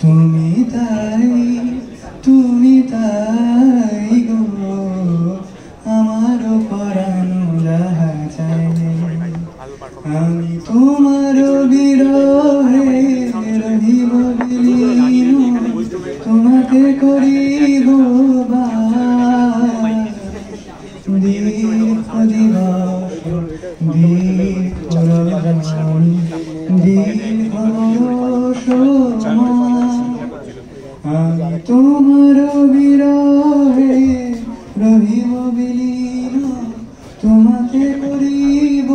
তুমি তাই গো আমারও পরানো রাহা চাই আমি তোমার বিরহে রহিব বিলীন তোমাকে করিব দীর্ঘ দিবস দীর্ঘ রজনী দীর্ঘ বর্ষ আমি তোমার বিরহে রহিব বিলীন তোমাকে করিব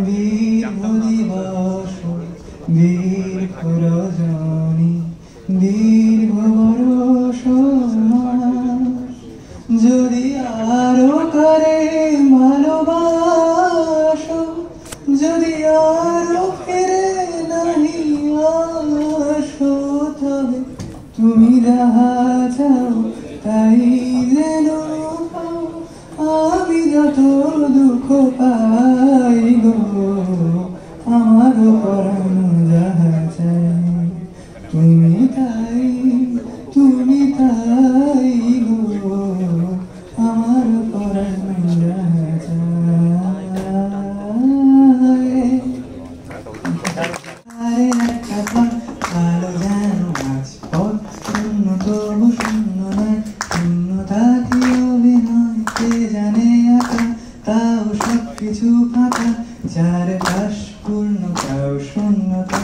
দীর্ঘ দিবস দীর্ঘ রজনী দীর্ঘ বর্ষ যদি আরো করে ভালোবাসো যদি আরো ফিরে নাহি আসো তবে তুমি যাহা চাও তাই যেন পাও আমি যত দুঃখ পাই গো আমার পরানো যাহা চাই তুমি তাই গো আমার পরানো যাহা চাই আরে একটা ভালো যেন আজ পথ শূন্য তবু শূন্য নয় শূন্যতা কি অভিনয় কে জানে একা তাও সবকিছু ফাঁকা চারপাশ পূর্ণ তাও শূন্যতা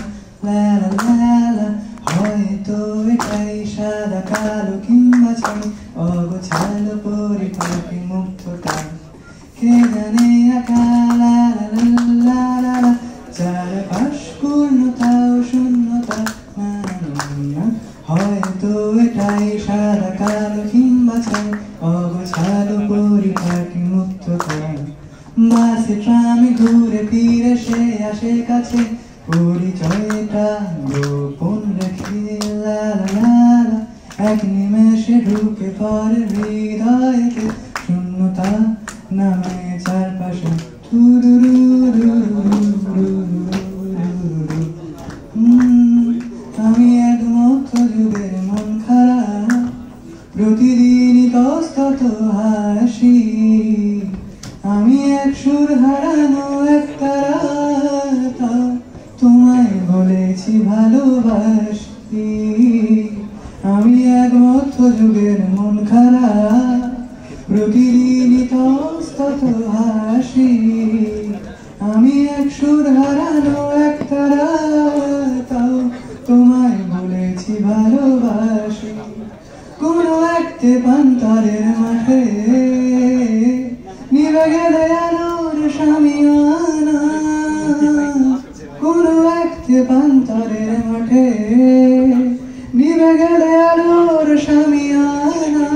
লালা লালা হয়তো এটাই সাদা কালো কিংবা ছাই অগোছালো পরিপাটি মুক্ততা কে জানে একা লালা লালা চারপাশ পূর্ণতাও শূন্যতা হয়তো এটাই সাদা কালো কিংবা ছাই অগোছালো পরিপাটি মুক্ততা বাসে ট্রামে ঘুরে ফিরে সে আসে কাছে পরিচয়টা গোপন রেখে লালা লালা এক নিমেষে ঢুকে পড়ে হৃদয়কে শূন্যতা নামে চারপাশে আমি এক মধ্যযুগের মন খারাপ প্রতিদিনই তস্তত হাসি আমি এক সুর হারানো এক তারা তোমায় বলেছি ভালোবাসি আমি এক মধ্যযুগের মন খারাপ প্রতিদিনই তস্তত হাসি আমি এক সুর হারানো এক তারা তোমায় বলেছি ভালোবাসি কোনো এক তেপান্তরের মাঠে নিভে গেলে আলোর শামিয়ানা কোনো এক তেপান্তরের মাঠে নিভে গেলে আলোর শামিয়ানা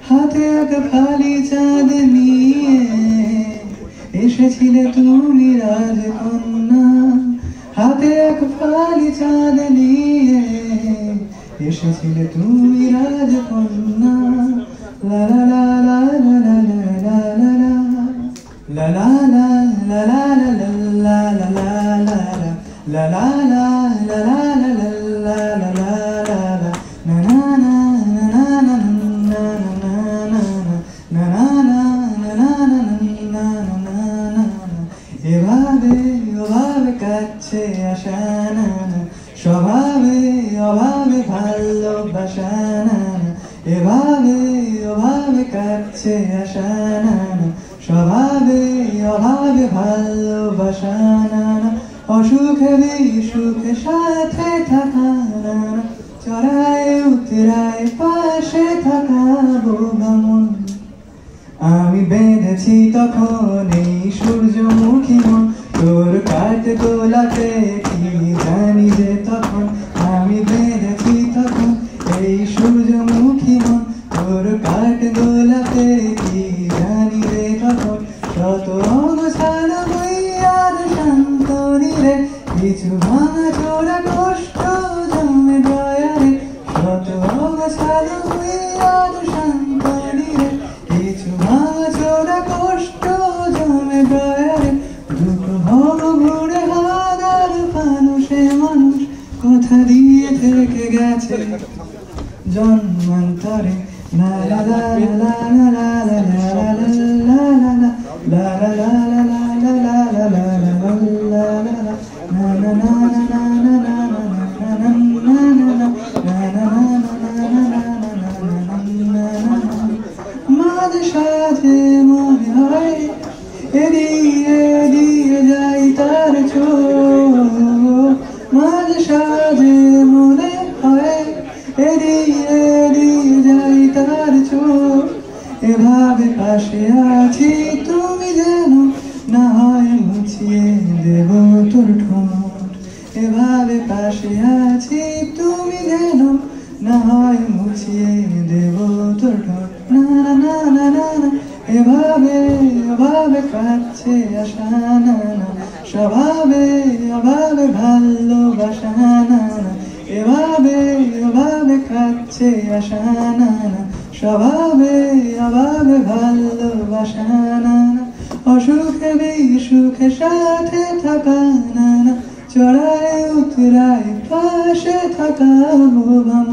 হাতে এক ফালি চাঁদ নিয়ে এসেছিলে তুমি রাজকন্যা হাতে এক ফালি চাঁদ নিয়ে এসেছিলে তুমি রাজকন্যা লা লা লা লা লা লা লা লা লা লা লা লা লা লা লা লা লা লা এভাবে কাছে আসা না স্বভাবে অভাবে ভালোবাসা না এভাবে কাছে আসা না স্বভাবে অভাবে ভালোবাসা না অসুখে বিসুখে সাথে থাকা না চড়ায় উতরায় পাশে থাকা বোবা মন আমি বেঁধেছি তখন এই সূর্যমুখী মন তোর কাঠ গোলাতে কি জানি যে তখন আমি বেঁধেছি তখন এই সূর্যমুখী মন তোর কাঠ গোলাতে কি জানি যে তখন শত অগোছালো বইয়ার শান্তনি রে কিছু ভাঙা চোরা কষ্ট জমে দয়ারে শত অগোছালো বইয়ার শান্তনি রে কিছু ভাঙা চোরা কষ্ট জমে দয়ারে দুটো ভব ঘুরে হাজার পানো গেছে জন্মান্তরে লা লা লা লা লা লা লা লা লা লা লা লা মাঝে সাঝে মনে হয় এদিকে এদিকে যাই তার চোখ মাঝে সাঝে মনে হয় এদিকে এদিকে যাই তার চোখ এভাবে পাশে আছি তুমি যেন না হয় মুছিয়ে দেব তোর ঠোঁট এভাবে পাশে আছি তুমি যেন না হয় মুছিয়ে দেব তোর ঠোঁট না না না না না এভাবে অভাবে কাছে আসা না না স্বভাবে অভাবে ভালোবাসা না না এভাবে অভাবে কাছে আসা না না স্বভাবে অভাবে ভালোবাসা না না অসুখে বিসুখে সাথে থাকা না না চড়াই উতরাই পাশে থাকা ভুবন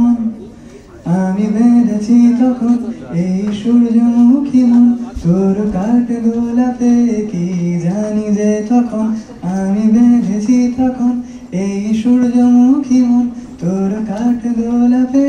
আমি বেঁধেছি তখন এই সূর্যমুখী মন তোর কাঠ গোলাপে কি জানি যে তখন আমি বেঁধেছি তখন এই সূর্যমুখী মন তোর কাঠ গোলাপে